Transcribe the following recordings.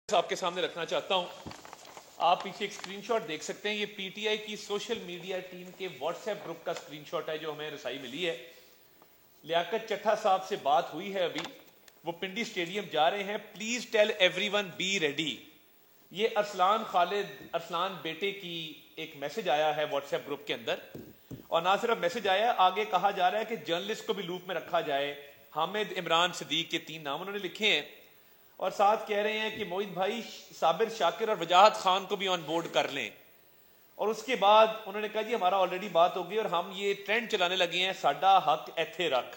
आपके सामने रखना चाहता हूं। आप पीछे एक स्क्रीनशॉट देख सकते हैं। ये पीटीआई की सोशल मीडिया टीम के व्हाट्सएप ग्रुप का स्क्रीनशॉट है जो हमें रसाई मिली है। लियाकत चट्टा साहब से बात हुई है अभी, वो पिंडी स्टेडियम जा रहे हैं। Please tell everyone be ready. ये अरसलान बेटे की एक मैसेज आया है व्हाट्सएप ग्रुप के अंदर, और ना सिर्फ मैसेज आया, आगे कहा जा रहा है कि जर्नलिस्ट को भी लूप में रखा जाए। हामिद, इमरान, सदीक, के 3 नाम उन्होंने लिखे हैं, और साथ कह रहे हैं कि मोहित भाई साबिर, शाकिर और वजाहत खान को भी ऑन बोर्ड कर लें। और उसके बाद उन्होंने कहा जी हमारा ऑलरेडी बात हो गई और हम ये ट्रेंड चलाने लगे हैं, साडा हक एथे रख,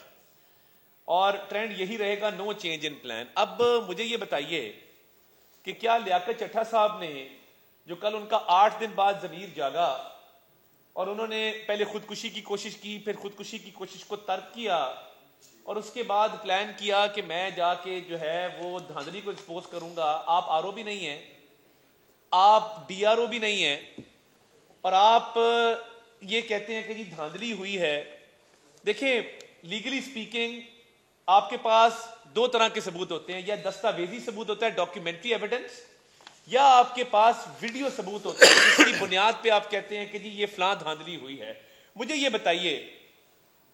और ट्रेंड यही रहेगा, नो चेंज इन प्लान। अब मुझे ये बताइए कि क्या लियाकत चट्टा साहब ने, जो कल उनका 8 दिन बाद जमीर जागा और उन्होंने पहले खुदकुशी की कोशिश की, फिर खुदकुशी की कोशिश को तर्क किया, और उसके बाद प्लान किया कि मैं जाके जो है वो धांधली को एक्सपोज करूंगा। आप आरओ भी नहीं है, आप डीआरओ भी नहीं है, और आप ये कहते हैं कि जी धांधली हुई है। देखिए, लीगली स्पीकिंग आपके पास 2 तरह के सबूत होते हैं, या दस्तावेजी सबूत होता है, डॉक्यूमेंट्री एविडेंस, या आपके पास वीडियो सबूत होता है जिसकी बुनियाद पे आप कहते हैं कि जी ये फलां धांधली हुई है। मुझे ये बताइए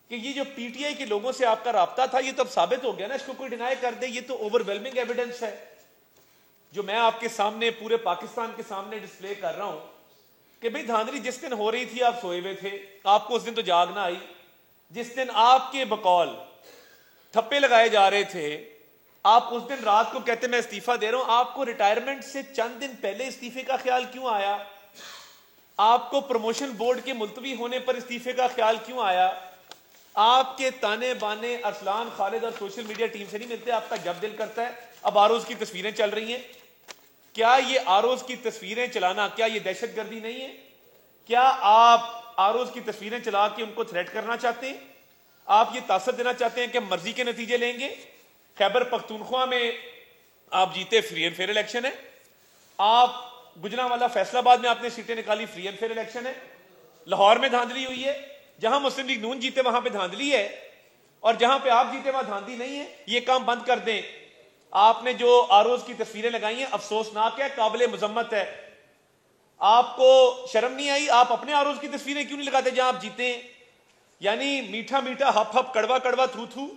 कि ये जो पीटीआई के लोगों से आपका राब्ता था, ये तो अब साबित हो गया ना, इसको कोई डिनाई कर दे, ये तो ओवरवेलमिंग एविडेंस है जो मैं आपके सामने, पूरे पाकिस्तान के सामने डिस्प्ले कर रहा हूं कि भाई धांधली जिस दिन हो रही थी आप सोए हुए थे, आपको उस दिन तो जागना आई। जिस दिन आपके बकौल ठप्पे लगाए जा रहे थे, आप उस दिन रात को कहते मैं इस्तीफा दे रहा हूं। आपको रिटायरमेंट से चंद दिन पहले इस्तीफे का ख्याल क्यों आया? आपको प्रमोशन बोर्ड के मुलतवी होने पर इस्तीफे का ख्याल क्यों आया? आपके ताने बाने अरसलान, खालिद और सोशल मीडिया टीम से नहीं मिलते, आपका जब दिल करता है। अब आरोज की तस्वीरें चल रही हैं, क्या ये आरोज की तस्वीरें चलाना, क्या ये दहशतगर्दी नहीं है? क्या आप आरोज की तस्वीरें चला के उनको थ्रेट करना चाहते हैं? आप ये तासर देना चाहते हैं कि मर्जी के नतीजे लेंगे? खैबर पख्तूनख्वा में आप जीते, फ्री एंड फेयर इलेक्शन है। आप गुजरांवाला, फैसलाबाद में आपने सीटें निकाली, फ्री एंड फेयर इलेक्शन है। लाहौर में धांधली हुई है, जहां मुस्लिम लीग नून जीते वहां पे धांधली है, और जहां पे आप जीते वहां धांधली नहीं है। ये काम बंद कर दें। आपने जो आरोज की तस्वीरें लगाई हैं, अफसोसनाक है, काबिले मुजम्मत है। आपको शर्म नहीं आई? आप अपने आरोज की तस्वीरें क्यों नहीं लगाते जहां आप जीते? यानी मीठा मीठा हप हप, कड़वा कड़वा थू थू,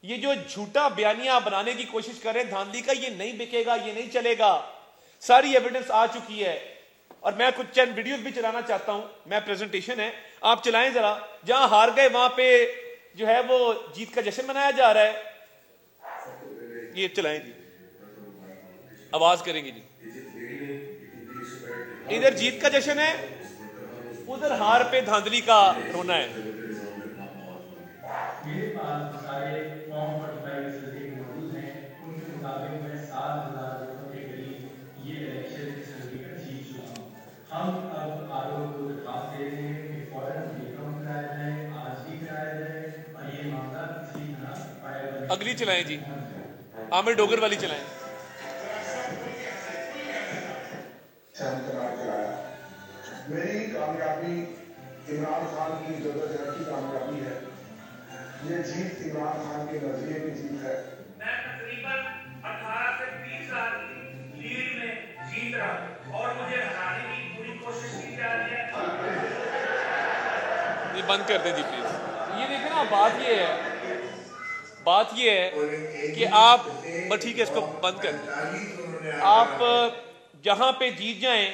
ये जो झूठा बयानिया बनाने की कोशिश करें धांधली का, ये नहीं बिकेगा, ये नहीं चलेगा। सारी एविडेंस आ चुकी है, और मैं कुछ चंद वीडियोस भी चलाना चाहता हूं। मैं प्रेजेंटेशन है, आप चलाएं जरा। जहां हार गए वहां पे जो है वो जीत का जश्न मनाया जा रहा है। ये चलाएं जी, आवाज करेंगे जी। इधर जीत का जश्न है, उधर हार पे धांधली का रोना है। मेरे पास सारे फॉर्म 45 सर्टिफिकेट मौजूद हैं। उनके मुताबिक मैं 7,000 वोटों के करीब ये इलेक्शन सर्टिफिकेट जीत चुका हूँ। हम अब आरोप को दरखास्त दे रहे हैं कि फौरन रिकाउंट कराया जाए, आज ही कराया जाए, और ये मामला किसी तरह पाया। अगली चलाएं जी, आमिर डोगर वाली चलाएं। मेरी कामयाबी इमरान खान की जदोजहद की कामयाबी है। ये जीत इमरान खान के नजरिए की जीत है। मैं तकरीबन 18 से 20 साल की लीड में जीत रहा हूं, और मुझे हराने की पूरी कोशिश की जा रही है। ये बंद कर दें जी प्लीज। ये देखें ना, बात ये है कि आप, बस ठीक है, इसको बंद कर दें। आप जहां पे जीत जाएं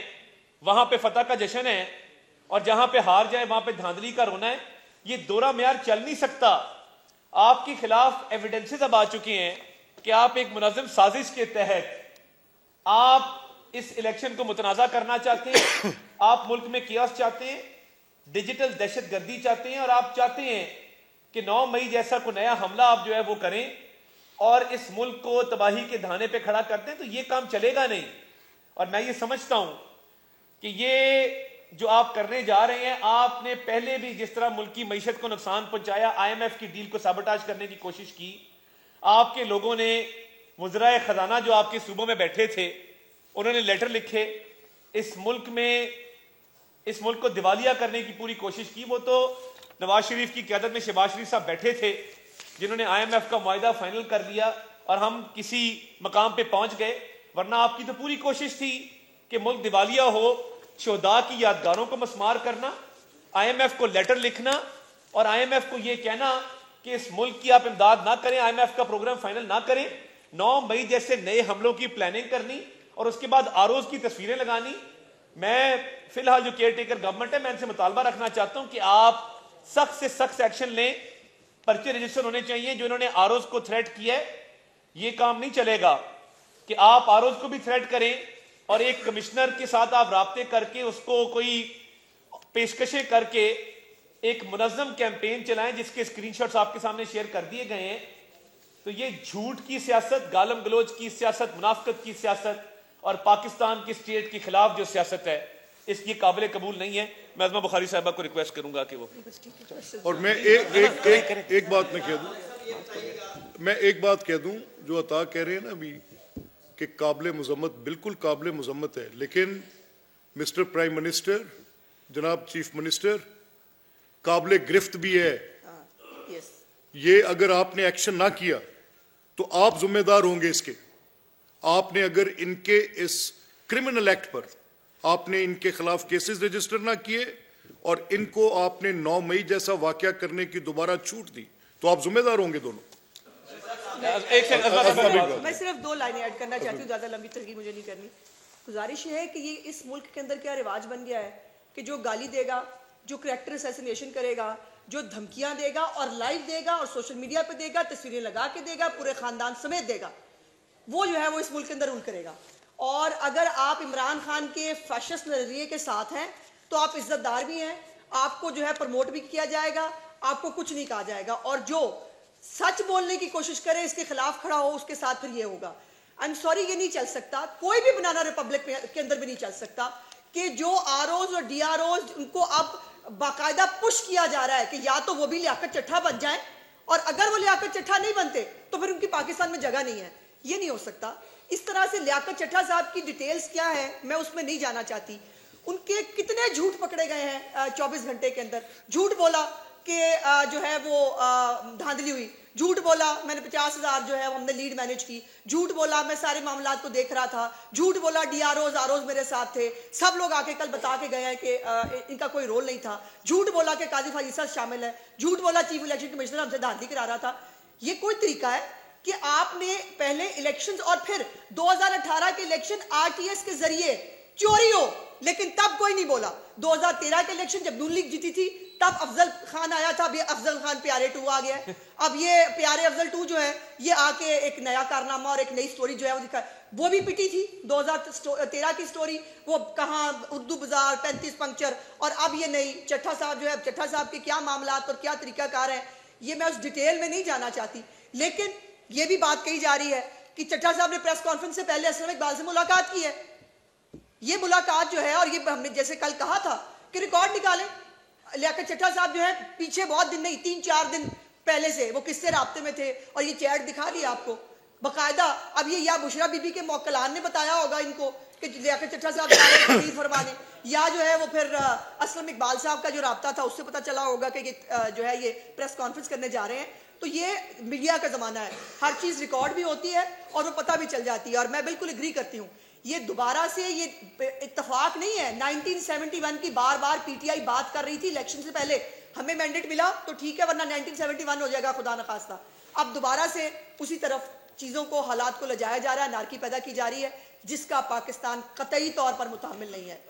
वहां पे फतह का जश्न है, और जहां पे हार जाए वहां पे धांधली का रोना है। ये दोहरा मेयार चल नहीं सकता। आपके खिलाफ एविडेंसेस अब आ चुके हैं कि आप एक मुनज़्ज़म साजिश के तहत आप इस इलेक्शन को मुतनाज़ा करना चाहते हैं। आप मुल्क में कियास चाहते हैं, डिजिटल दहशतगर्दी चाहते हैं, और आप चाहते हैं कि 9 मई जैसा कोई नया हमला आप जो है वो करें और इस मुल्क को तबाही के धाने पे खड़ा कर दें। तो ये काम चलेगा नहीं। और मैं ये समझता हूं कि ये जो आप करने जा रहे हैं, आपने पहले भी जिस तरह मुल्क की मईशत को नुकसान पहुंचाया, IMF की डील को साबोटाज करने की कोशिश की, आपके लोगों ने, वज़राए खजाना जो आपके सूबों में बैठे थे, उन्होंने लेटर लिखे, इस मुल्क को दिवालिया करने की पूरी कोशिश की। वो तो नवाज शरीफ की क़यादत में शहबाज शरीफ साहब बैठे थे, जिन्होंने IMF का मुआहिदा फाइनल कर लिया, और हम किसी मकाम पे पहुंच गए। वरना आपकी तो पूरी कोशिश थी कि मुल्क दिवालिया हो, शोहदा की यादगारों को मस्मार करना, IMF को लेटर लिखना और IMF को यह कहना कि इस मुल्क की आप इमदाद ना करें, IMF का प्रोग्राम फाइनल ना करें, 9 मई जैसे नए हमलों की प्लानिंग करनी और उसके बाद आरोज की तस्वीरें लगानी। मैं फिलहाल जो केयर टेकर गवर्नमेंट है, मैं इनसे मुतालबा रखना चाहता हूं कि आप सख्त से सख्त एक्शन लें, पर्चे रजिस्टर होने चाहिए। जो इन्होंने आरोज को थ्रेट किया है, ये काम नहीं चलेगा कि आप आरोज को भी थ्रेट करें और एक कमिश्नर के साथ आप राब्ते करके उसको कोई पेशकशें करके एक मुनज़्ज़म कैंपेन चलाएं जिसके स्क्रीनशॉट्स आपके सामने शेयर कर दिए गए हैं। तो ये झूठ की सियासत, गालम गलोच की सियासत, मुनाफिकत की सियासत और पाकिस्तान की स्टेट के खिलाफ जो सियासत है, इसकी काबिल कबूल नहीं है। मैं अज़मा बुखारी साहबा को रिक्वेस्ट करूंगा कि वो और मैं एक बात कह दूं, जो अता कह रहे हैं ना अभी कि काबिल मजम्मत, बिल्कुल काबिल मजम्मत है, लेकिन मिस्टर प्राइम मिनिस्टर, जनाब चीफ मिनिस्टर, काबिल गिरफ्त भी है। ये अगर आपने एक्शन ना किया तो आप जिम्मेदार होंगे इसके। आपने अगर इनके इस क्रिमिनल एक्ट पर आपने इनके खिलाफ केसेस रजिस्टर ना किए और इनको आपने 9 मई जैसा वाकया करने की दोबारा छूट दी तो आप जिम्मेदार होंगे दोनों। मैं सिर्फ 2 लाइनें ऐड करना चाहती हूँ, ज्यादा लंबी तस्वीर मुझे नहीं करनी। गुजारिश है कि ये इस मुल्क के अंदर क्या रिवाज बन गया है कि जो गाली देगा, जो करैक्टर असैसिनेशन करेगा, जो धमकियां देगा और लाइव देगा और सोशल मीडिया पे देगा, तस्वीरें लगा के देगा, पूरे खानदान समेत देगा, वो जो है वो इस मुल्क के अंदर रूल करेगा। और अगर आप इमरान खान के फैशिस्ट नजरिए के साथ हैं तो आप इज्जतदार भी हैं, आपको जो है प्रमोट भी किया जाएगा, आपको कुछ नहीं कहा जाएगा। और जो सच बोलने की कोशिश करे, इसके खिलाफ खड़ा हो, उसके साथ फिर ये होगा। आई एम सॉरी, ये नहीं चल सकता, कोई भी बनाना रिपब्लिक के अंदर भी नहीं चल सकता कि जो आरओज और DROs उनको अब बाकायदा पुश किया जा रहा है कि या तो वो भी लियाकत चट्ठा बन जाए, और अगर वो लियाकत चट्ठा नहीं बनते तो फिर उनकी पाकिस्तान में जगह नहीं है। ये नहीं हो सकता। इस तरह से लियाकत चट्ठा साहब की डिटेल्स क्या है मैं उसमें नहीं जाना चाहती। उनके कितने झूठ पकड़े गए हैं 24 घंटे के अंदर। झूठ बोला कि जो है वो धांधली हुई, झूठ बोला मैंने 50,000 जो है हमने लीड मैनेज की, झूठ बोला मैं सारे मामलात को देख रहा था, झूठ बोला DROs आरोज मेरे साथ थे, सब लोग आके कल बता के गए हैं कि इनका कोई रोल नहीं था, झूठ बोला कि काजी फाइसा शामिल है, झूठ बोला चीफ इलेक्शन कमिश्नर हमसे धांधली करा रहा था। ये कोई तरीका है कि आपने पहले इलेक्शंस और फिर 2018 के इलेक्शन RTS के जरिए चोरी हो, लेकिन तब कोई नहीं बोला। 2013 के इलेक्शन जब नून लीग जीती थी तब अफजल खान आया था, अब ये अफजल खान प्यारे 2 आ गया है। अब ये प्यारे अफजल 2 जो है ये आके एक नया कारनामा और एक नई स्टोरी जो है वो दिखा। वो भी पिटी थी 2013 की स्टोरी, वो कहाँ उर्दू बाजार 35 पंक्चर, और अब ये नई चट्ठा साहब जो है, चट्ठा साहब के क्या मामलात और क्या तरीकाकार है ये मैं उस डिटेल में नहीं जाना चाहती। लेकिन ये भी बात कही जा रही है कि चट्ठा साहब ने प्रेस कॉन्फ्रेंस से पहले असलम इकबाल से मुलाकात की है। ये मुलाकात जो है, और ये हमने जैसे कल कहा था कि रिकॉर्ड निकालें, लियाकत चट्ठा साहब जो है पीछे बहुत दिन नहीं 3-4 दिन पहले से वो किससे राब्ते में थे, और ये चैट दिखा दी आपको बाकायदा। अब ये या बुशरा बीबी के मौकलान ने बताया होगा इनको कि लियाकत चट्ठा साहब फरमाने, या जो है वो फिर असलम इकबाल साहब का जो राब्ता था उससे पता चला होगा कि ये जो है ये प्रेस कॉन्फ्रेंस करने जा रहे हैं। तो ये मीडिया का जमाना है, हर चीज रिकॉर्ड भी होती है और वो पता भी चल जाती है। और मैं बिल्कुल एग्री करती हूँ, ये दोबारा से ये इत्तेफाक नहीं है। 1971 की बार बार PTI बात कर रही थी इलेक्शन से पहले, हमें मैंडेट मिला तो ठीक है, वरना 1971 हो जाएगा खुदा न खास्ता। अब दोबारा से उसी तरफ चीजों को, हालात को ले जाया जा रहा है, नारकी पैदा की जा रही है जिसका पाकिस्तान कतई तौर पर मुतामिल नहीं है।